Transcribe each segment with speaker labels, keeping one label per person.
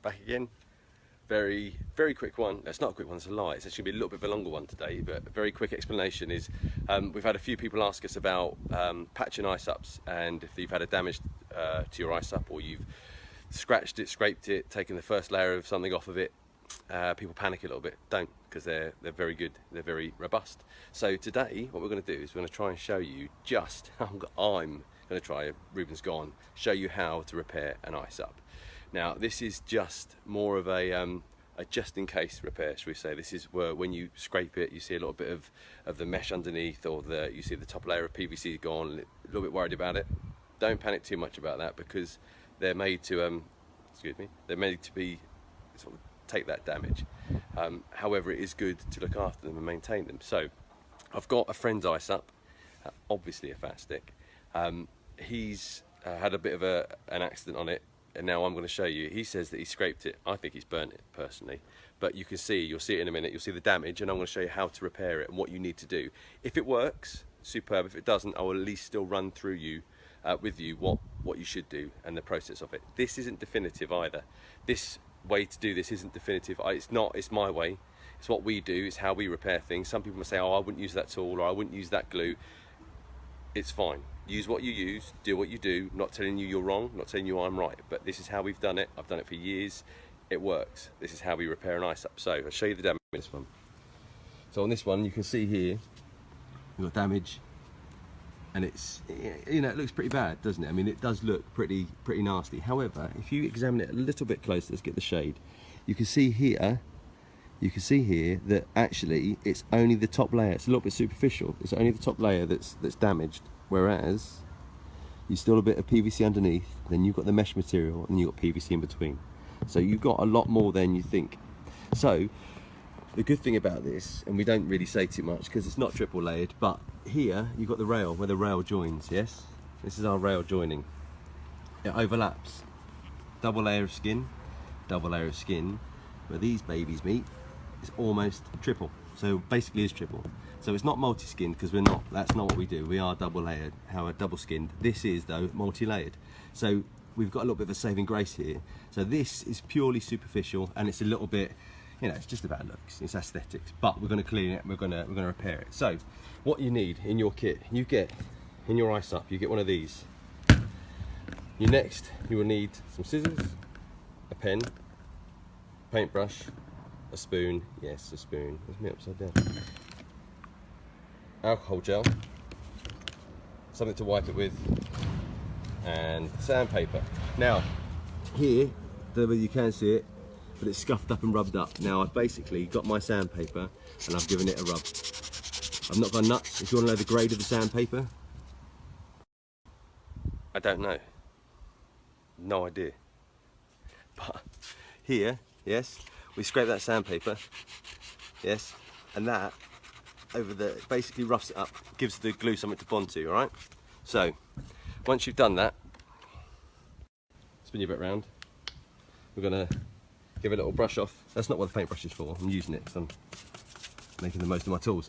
Speaker 1: back again. Very quick one. It's not a quick one, it's a lie. It's actually going to be a little bit of a longer one today, but a very quick explanation is we've had a few people ask us about patching iSUPs, and if you've had a damage to your iSUP, or you've scratched it, scraped it, taken the first layer of something off of it, people panic a little bit. Don't, because they're very good, they're very robust. So today what we're going to do is we're going to try and show you just I'm going to try, Ruben's gone, show you how to repair an iSUP. Now this is just more of a just in case repair, should we say. This is where when you scrape it you see a little bit of the mesh underneath, or you see the top layer of PVC gone, a little bit worried about it. Don't panic too much about that, because they're made to they're made to be sort of take that damage. However, it is good to look after them and maintain them. So I've got a friend's iSUP, obviously a fat stick. He's had a bit of an accident on it, and now I'm going to show you. He says that he scraped it. I think he's burnt it personally, but you'll see it in a minute. You'll see the damage, and I'm going to show you how to repair it and what you need to do. If it works, superb. If it doesn't, I will at least still run through with you what you should do and the process of it. This isn't definitive either. This way to do this isn't definitive. It's not. It's my way. It's what we do. It's how we repair things. Some people may say, oh, I wouldn't use that tool, or I wouldn't use that glue. It's fine. Use what you use, do what you do. Not telling you you're wrong, not telling you I'm right, but this is how we've done it. I've done it for years. It works. This is how we repair an iSUP. So I'll show you the damage on this one. So on this one, you can see here, we've got damage, and it's, you know, it looks pretty bad, doesn't it? I mean, it does look pretty nasty. However, if you examine it a little bit closer, let's get the shade. You can see here that actually it's only the top layer. It's a little bit superficial. It's only the top layer that's damaged, whereas you still have a bit of PVC underneath, then you've got the mesh material, and you've got PVC in between. So you've got a lot more than you think. So the good thing about this, and we don't really say too much because it's not triple layered, but here you've got the rail, where the rail joins. Yes, this is our rail joining. It overlaps. Double layer of skin, double layer of skin. Where these babies meet, it's almost triple. So basically it's triple. So it's not multi-skinned, because we're not. That's not what we do. We are double layered. However, double skinned. This is though multi-layered. So we've got a little bit of a saving grace here. So this is purely superficial, and it's a little bit, you know, it's just about looks. It's aesthetics. But we're going to clean it. We're going to repair it. So what you need in your kit, you get in your iSUP, you get one of these. You will need some scissors, a pen, paintbrush, a spoon. Yes, a spoon. There's me upside down. Alcohol gel, something to wipe it with, and sandpaper. Now here, you can see it, but it's scuffed up and rubbed up. Now I've basically got my sandpaper and I've given it a rub. I've not gone nuts. If you want to know the grade of the sandpaper, I don't know. No idea. But here, yes, we scrape that sandpaper, yes, and that basically roughs it up, gives the glue something to bond to. All right. So once you've done that, spin your bit round. We're gonna give it a little brush off. That's not what the paintbrush is for. I'm using it because I'm making the most of my tools.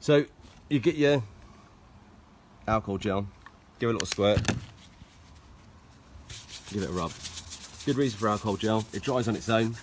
Speaker 1: So you get your alcohol gel, give it a little squirt, give it a rub. Good reason for alcohol gel, it dries on its own.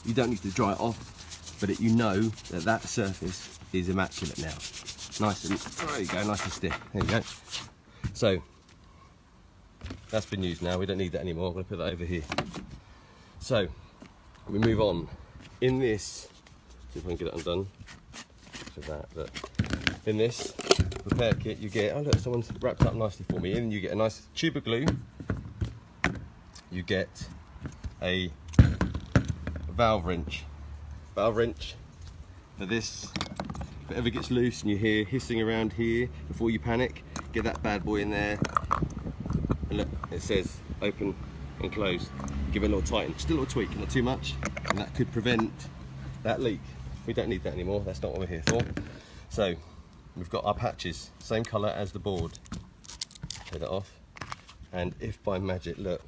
Speaker 1: You don't need to dry it off, but you know that surface is immaculate now. Nice and, there you go, nice and stiff. There you go. So that's been used now, we don't need that anymore. I'm going to put that over here. So we move on. In this, see if I can get it undone. So that. In this repair kit you get, oh look, someone's wrapped up nicely for me. In you get a nice tube of glue. You get a valve wrench. Valve wrench for this. If it ever gets loose and you hear hissing around here, before you panic, get that bad boy in there. And look, it says open and close. Give it a little tighten, just a little tweak, not too much, and that could prevent that leak. We don't need that anymore, that's not what we're here for. So we've got our patches, same colour as the board. Take that off, and if by magic, look,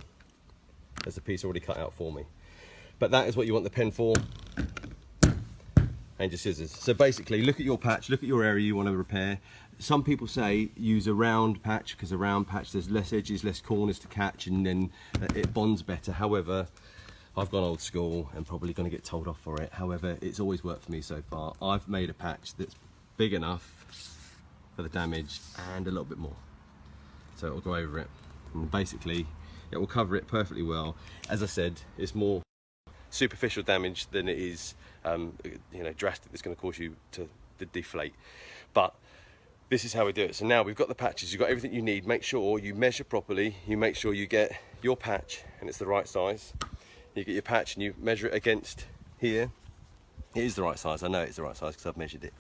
Speaker 1: there's a piece already cut out for me. But that is what you want the pen for, and your scissors. So basically, look at your patch, look at your area you want to repair. Some people say use a round patch, because a round patch there's less edges, less corners to catch, and then it bonds better. However, I've gone old school and probably going to get told off for it. However, it's always worked for me so far. I've made a patch that's big enough for the damage and a little bit more. So it'll go over it. And basically, it will cover it perfectly well. As I said, it's more superficial damage than it is, drastic that's going to cause you to deflate. But this is how we do it. So now we've got the patches, you've got everything you need. Make sure you measure properly. You make sure you get your patch and it's the right size. You get your patch and you measure it against here. It is the right size. I know it's the right size because I've measured it.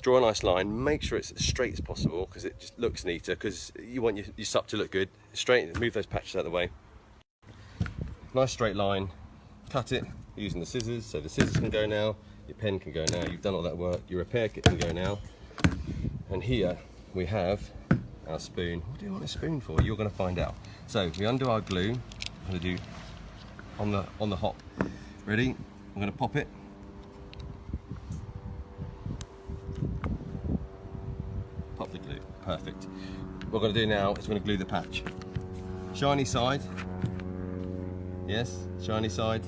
Speaker 1: Draw a nice line. Make sure it's as straight as possible because it just looks neater, because you want your SUP to look good. Straight, move those patches out of the way. Nice straight line. Cut it using the scissors. So the scissors can go now. Your pen can go now. You've done all that work. Your repair kit can go now. And here we have our spoon. What do you want a spoon for? You're going to find out. So we undo our glue. I'm going to do on the hop. Ready? I'm going to pop it. Pop the glue. Perfect. What we're going to do now is we're going to glue the patch. Shiny side. Yes. Shiny side.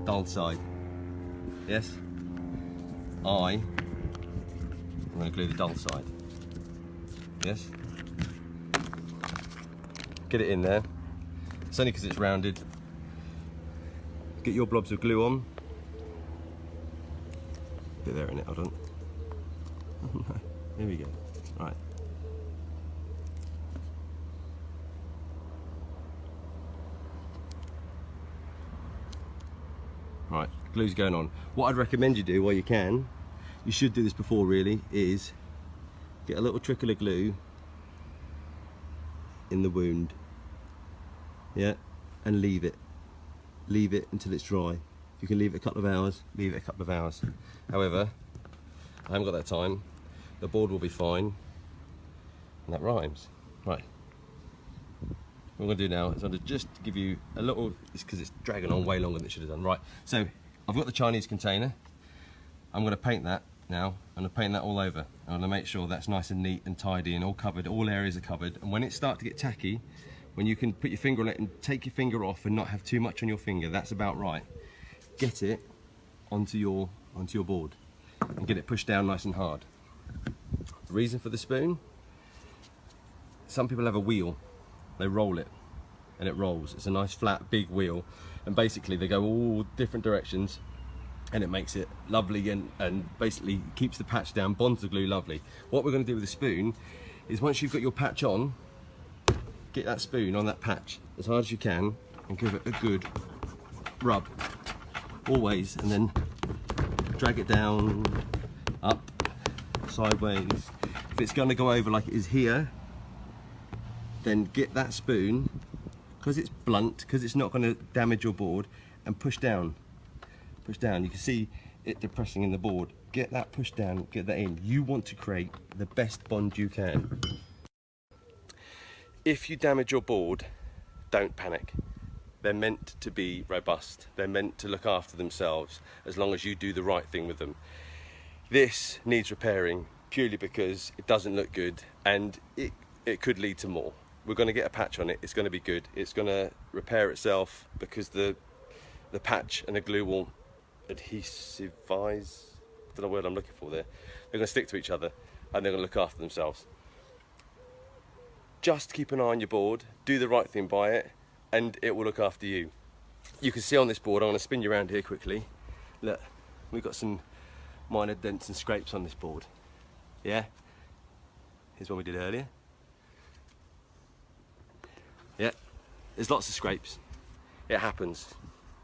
Speaker 1: Dull side. Yes. I'm going to glue the dull side. Yes. Get it in there. It's only because it's rounded. Get your blobs of glue on. Bit there in it, hold on. Here we go. Right. Right, glue's going on. What I'd recommend you do while you can, you should do this before really, is get a little trickle of glue in the wound. Yeah, and leave it. Leave it until it's dry. You can leave it a couple of hours, leave it a couple of hours. However, I haven't got that time. The board will be fine. And that rhymes. Right. What I'm going to do now is I'm going to just give you a little, it's because it's dragging on way longer than it should have done. Right, so I've got the Chinese container. I'm going to paint that now. I'm going to paint that all over. I'm going to make sure that's nice and neat and tidy and all covered. All areas are covered. And when it starts to get tacky, when you can put your finger on it and take your finger off and not have too much on your finger, that's about right. Get it onto your board and get it pushed down nice and hard. The reason for the spoon, some people have a wheel, they roll it and it rolls. It's a nice flat big wheel, and basically they go all different directions and it makes it lovely and basically keeps the patch down, bonds the glue lovely. What we're going to do with the spoon is, once you've got your patch on, get that spoon on that patch as hard as you can and give it a good rub, always, and then drag it down, up, sideways. If it's going to go over like it is here, then get that spoon, because it's blunt, because it's not going to damage your board, and push down. Push down. You can see it depressing in the board. Get that pushed down, get that in. You want to create the best bond you can. If you damage your board, don't panic. They're meant to be robust. They're meant to look after themselves as long as you do the right thing with them. This needs repairing purely because it doesn't look good, and it could lead to more. We're going to get a patch on it. It's going to be good. It's going to repair itself because the patch and the glue will adhesivize. I don't know what word I'm looking for there. They're going to stick to each other and they're going to look after themselves. Just keep an eye on your board, do the right thing by it, and it will look after you. You can see on this board, I'm going to spin you around here quickly. Look, we've got some minor dents and scrapes on this board. Yeah? Here's one we did earlier. Yeah, there's lots of scrapes. It happens.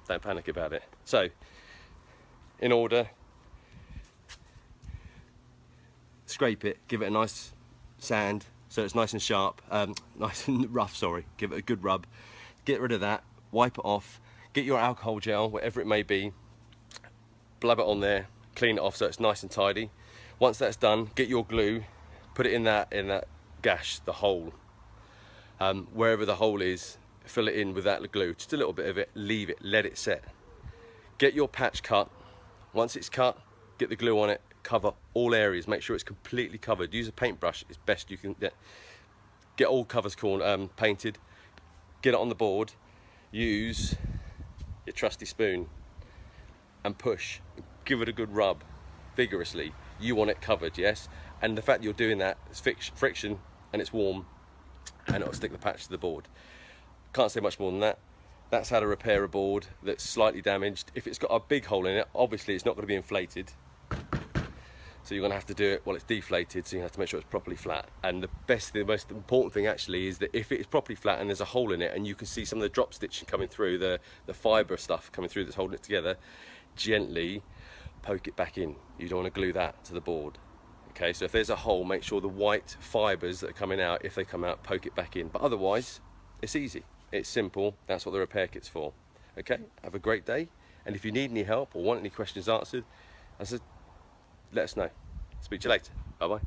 Speaker 1: Don't panic about it. So, in order, scrape it, give it a nice sand, so it's nice and sharp, nice and rough, sorry. Give it a good rub. Get rid of that, wipe it off, get your alcohol gel, whatever it may be, blub it on there, clean it off so it's nice and tidy. Once that's done, get your glue, put it in that gash, the hole. Wherever the hole is, fill it in with that glue, just a little bit of it, leave it, let it set. Get your patch cut. Once it's cut, get the glue on it, cover all areas, make sure it's completely covered. Use a paintbrush as best you can. Get all covers painted, get it on the board. Use your trusty spoon and push, give it a good rub vigorously. You want it covered, yes? And the fact that you're doing that is friction, and it's warm, and it'll stick the patch to the board. Can't say much more than that. That's how to repair a board that's slightly damaged. If it's got a big hole in it, obviously it's not going to be inflated. So you're going to have to do it while it's deflated, so you have to make sure it's properly flat. And the most important thing actually is that if it's properly flat and there's a hole in it and you can see some of the drop stitching coming through, the fibre stuff coming through that's holding it together, gently poke it back in. You don't want to glue that to the board. Okay, so if there's a hole, make sure the white fibres that are coming out, if they come out, poke it back in. But otherwise, it's easy. It's simple. That's what the repair kit's for. Okay, have a great day. And if you need any help or want any questions answered, let us know. Speak to you later. Bye bye.